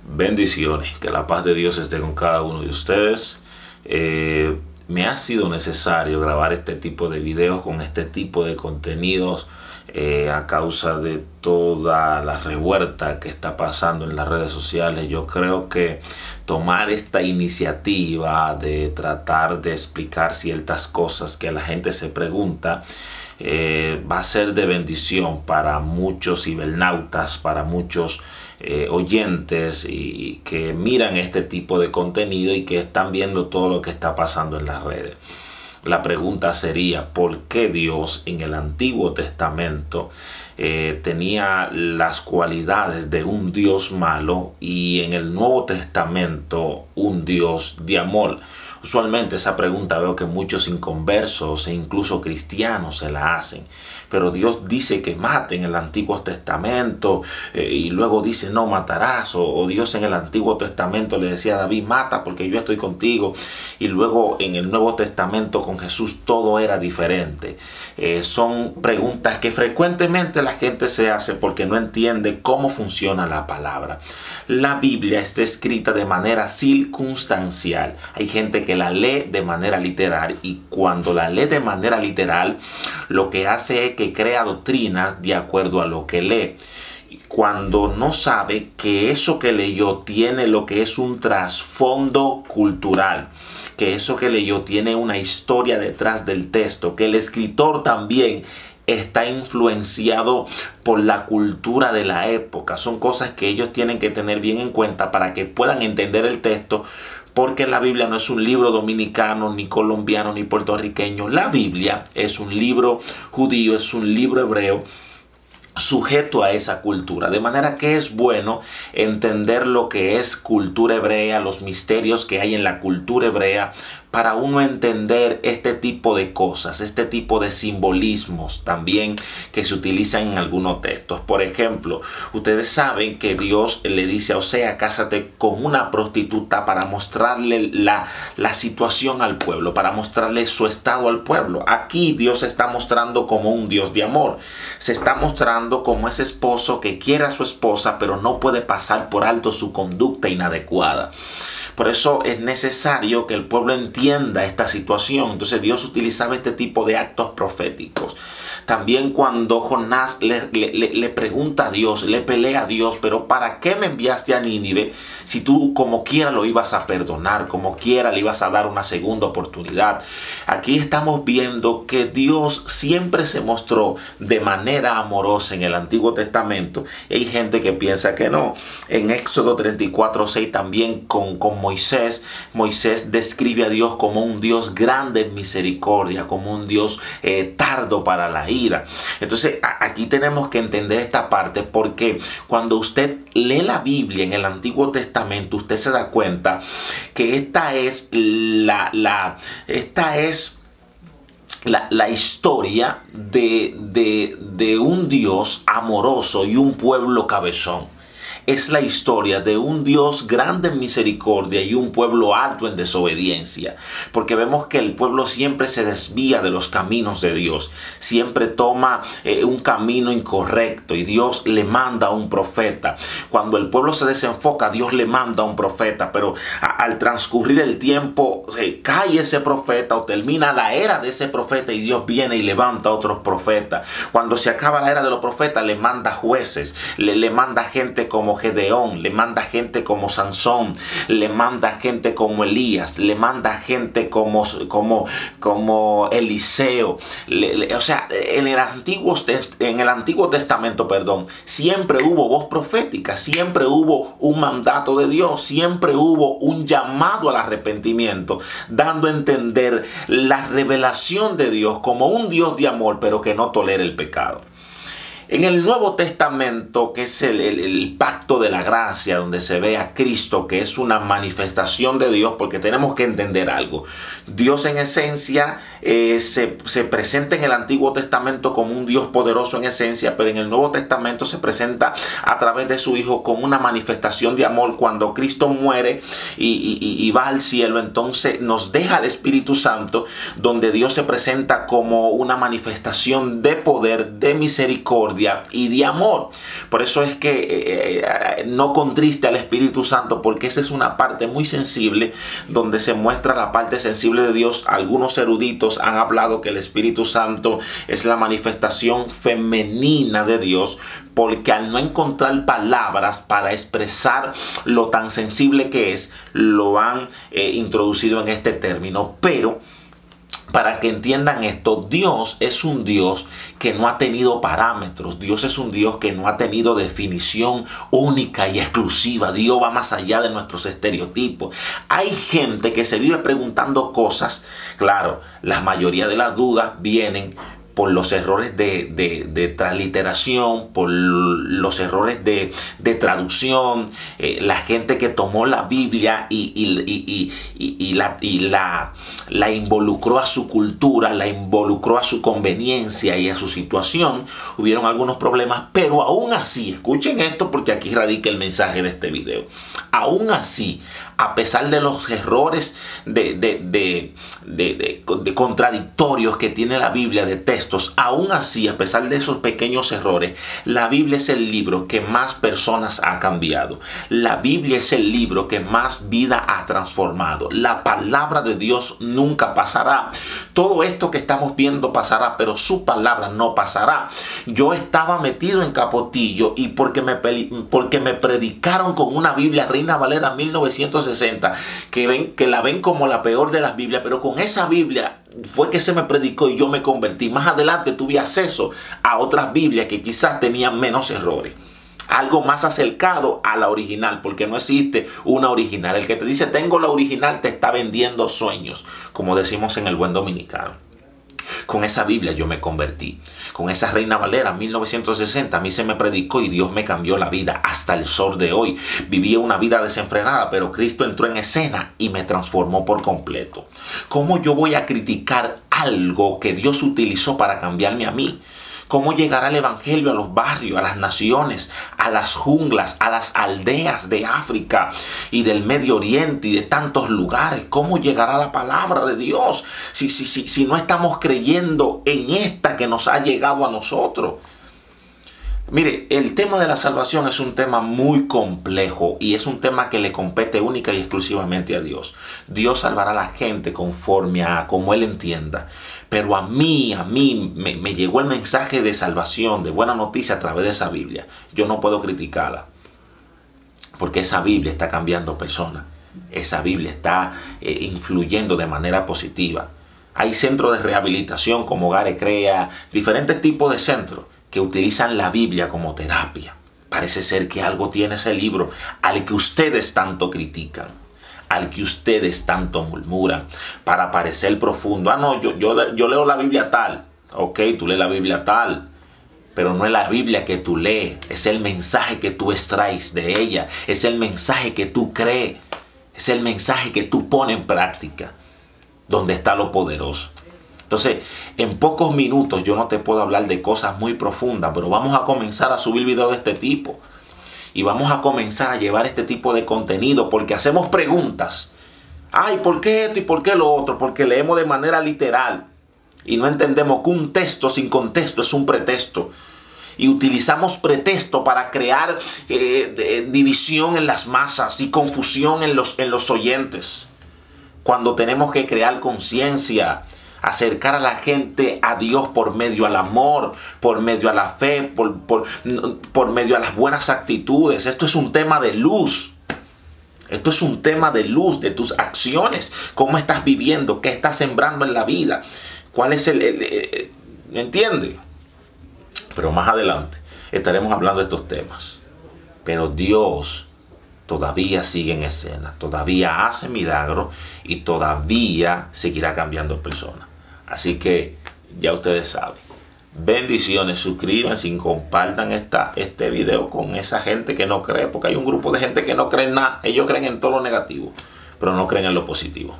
Bendiciones, que la paz de Dios esté con cada uno de ustedes. Me ha sido necesario grabar este tipo de videos con este tipo de contenidos a causa de toda la revuelta que está pasando en las redes sociales. Yo creo que tomar esta iniciativa de tratar de explicar ciertas cosas que la gente se pregunta va a ser de bendición para muchos cibernautas, para muchos oyentes y que miran este tipo de contenido y que están viendo todo lo que está pasando en las redes. La pregunta sería, ¿por qué Dios en el Antiguo Testamento tenía las cualidades de un Dios malo y en el Nuevo Testamento un Dios de amor? Usualmente esa pregunta veo que muchos inconversos e incluso cristianos se la hacen. Pero Dios dice que mate en el Antiguo Testamento y luego dice no matarás. O Dios en el Antiguo Testamento le decía a David, mata porque yo estoy contigo. Y luego en el Nuevo Testamento con Jesús todo era diferente. Son preguntas que frecuentemente la gente se hace porque no entiende cómo funciona la palabra. La Biblia está escrita de manera circunstancial. Hay gente que la lee de manera literal y cuando la lee de manera literal lo que hace es que crea doctrinas de acuerdo a lo que lee. Cuando no sabe que eso que leyó tiene lo que es un trasfondo cultural, que eso que leyó tiene una historia detrás del texto, que el escritor también está influenciado por la cultura de la época. Son cosas que ellos tienen que tener bien en cuenta para que puedan entender el texto, porque la Biblia no es un libro dominicano, ni colombiano, ni puertorriqueño. La Biblia es un libro judío, es un libro hebreo, sujeto a esa cultura, de manera que es bueno entender lo que es cultura hebrea, los misterios que hay en la cultura hebrea, para uno entender este tipo de cosas, este tipo de simbolismos también que se utilizan en algunos textos. Por ejemplo, ustedes saben que Dios le dice a Osea, cásate con una prostituta para mostrarle la situación al pueblo, para mostrarle su estado al pueblo. Aquí Dios se está mostrando como un Dios de amor. Se está mostrando como ese esposo que quiere a su esposa, pero no puede pasar por alto su conducta inadecuada. Por eso es necesario que el pueblo entienda esta situación. Entonces Dios utilizaba este tipo de actos proféticos. También cuando Jonás le pregunta a Dios, le pelea a Dios, pero ¿para qué me enviaste a Nínive si tú como quiera lo ibas a perdonar, como quiera le ibas a dar una segunda oportunidad? Aquí estamos viendo que Dios siempre se mostró de manera amorosa en el Antiguo Testamento. Y hay gente que piensa que no. En Éxodo 34:6 también con Moisés describe a Dios como un Dios grande en misericordia, como un Dios tardo para la ira. Entonces aquí tenemos que entender esta parte, porque cuando usted lee la Biblia en el Antiguo Testamento, usted se da cuenta que esta es la historia de un Dios amoroso y un pueblo cabezón. Es la historia de un Dios grande en misericordia y un pueblo alto en desobediencia. Porque vemos que el pueblo siempre se desvía de los caminos de Dios. Siempre toma un camino incorrecto y Dios le manda a un profeta. Cuando el pueblo se desenfoca, Dios le manda a un profeta. Pero al transcurrir el tiempo, cae ese profeta o termina la era de ese profeta y Dios viene y levanta a otros profetas. Cuando se acaba la era de los profetas, le manda jueces, le manda gente como Gedeón, le manda gente como Sansón, le manda gente como Elías, le manda gente como Eliseo. O sea, en el Antiguo Testamento, siempre hubo voz profética, siempre hubo un mandato de Dios, siempre hubo un llamado al arrepentimiento, dando a entender la revelación de Dios como un Dios de amor, pero que no tolera el pecado. En el Nuevo Testamento, que es el pacto de la gracia, donde se ve a Cristo, que es una manifestación de Dios, porque tenemos que entender algo. Dios en esencia se presenta en el Antiguo Testamento como un Dios poderoso en esencia, pero en el Nuevo Testamento se presenta a través de su Hijo como una manifestación de amor. Cuando Cristo muere y va al cielo, entonces nos deja el Espíritu Santo, donde Dios se presenta como una manifestación de poder, de misericordia, misericordia y de amor. Por eso es que no contriste al Espíritu Santo, porque esa es una parte muy sensible donde se muestra la parte sensible de Dios. Algunos eruditos han hablado que el Espíritu Santo es la manifestación femenina de Dios, porque al no encontrar palabras para expresar lo tan sensible que es, lo han introducido en este término. Pero para que entiendan esto, Dios es un Dios que no ha tenido parámetros. Dios es un Dios que no ha tenido definición única y exclusiva. Dios va más allá de nuestros estereotipos. Hay gente que se vive preguntando cosas. Claro, la mayoría de las dudas vienen por los errores de transliteración, por los errores de traducción, la gente que tomó la Biblia y la involucró a su cultura, la involucró a su conveniencia y a su situación. Hubieron algunos problemas, pero aún así, escuchen esto porque aquí radica el mensaje de este video. Aún así, a pesar de los errores de contradictorios que tiene la Biblia de textos, aún así, a pesar de esos pequeños errores, la Biblia es el libro que más personas ha cambiado. La Biblia es el libro que más vida ha transformado. La palabra de Dios nunca pasará. Todo esto que estamos viendo pasará, pero su palabra no pasará. Yo estaba metido en Capotillo y porque me predicaron con una Biblia Reina Valera 1960, que la ven como la peor de las Biblias, pero con esa Biblia fue que se me predicó y yo me convertí. Más adelante tuve acceso a otras Biblias que quizás tenían menos errores, algo más acercado a la original, porque no existe una original. El que te dice tengo la original te está vendiendo sueños, como decimos en el buen dominicano. Con esa Biblia yo me convertí. Con esa Reina Valera 1960 a mí se me predicó y Dios me cambió la vida hasta el sol de hoy. Vivía una vida desenfrenada, pero Cristo entró en escena y me transformó por completo. ¿Cómo yo voy a criticar algo que Dios utilizó para cambiarme a mí? ¿Cómo llegará el evangelio a los barrios, a las naciones, a las junglas, a las aldeas de África y del Medio Oriente y de tantos lugares? ¿Cómo llegará la palabra de Dios si no estamos creyendo en esta que nos ha llegado a nosotros? Mire, el tema de la salvación es un tema muy complejo y es un tema que le compete única y exclusivamente a Dios. Dios salvará a la gente conforme a como Él entienda. Pero a mí me llegó el mensaje de salvación, de buena noticia a través de esa Biblia. Yo no puedo criticarla, porque esa Biblia está cambiando personas. Esa Biblia está influyendo de manera positiva. Hay centros de rehabilitación como Hogares Crea, diferentes tipos de centros que utilizan la Biblia como terapia. Parece ser que algo tiene ese libro al que ustedes tanto critican, al que ustedes tanto murmuran para parecer profundo. Ah, no, yo leo la Biblia tal. Ok, tú lees la Biblia tal, pero no es la Biblia que tú lees, es el mensaje que tú extraes de ella, es el mensaje que tú crees, es el mensaje que tú pones en práctica, donde está lo poderoso. Entonces, en pocos minutos yo no te puedo hablar de cosas muy profundas, pero vamos a comenzar a subir videos de este tipo. Y vamos a comenzar a llevar este tipo de contenido porque hacemos preguntas. Ay, ¿por qué esto y por qué lo otro? Porque leemos de manera literal y no entendemos que un texto sin contexto es un pretexto. Y utilizamos pretexto para crear división en las masas y confusión en los oyentes. Cuando tenemos que crear conciencia, acercar a la gente a Dios por medio al amor, por medio a la fe, por medio a las buenas actitudes. Esto es un tema de luz. Esto es un tema de luz, de tus acciones. ¿Cómo estás viviendo? ¿Qué estás sembrando en la vida? ¿Cuál es ¿me entiendes? Pero más adelante estaremos hablando de estos temas. Pero Dios todavía sigue en escena, todavía hace milagros y todavía seguirá cambiando personas. Así que ya ustedes saben. Bendiciones, suscríbanse y compartan este video con esa gente que no cree, porque hay un grupo de gente que no cree en nada. Ellos creen en todo lo negativo, pero no creen en lo positivo.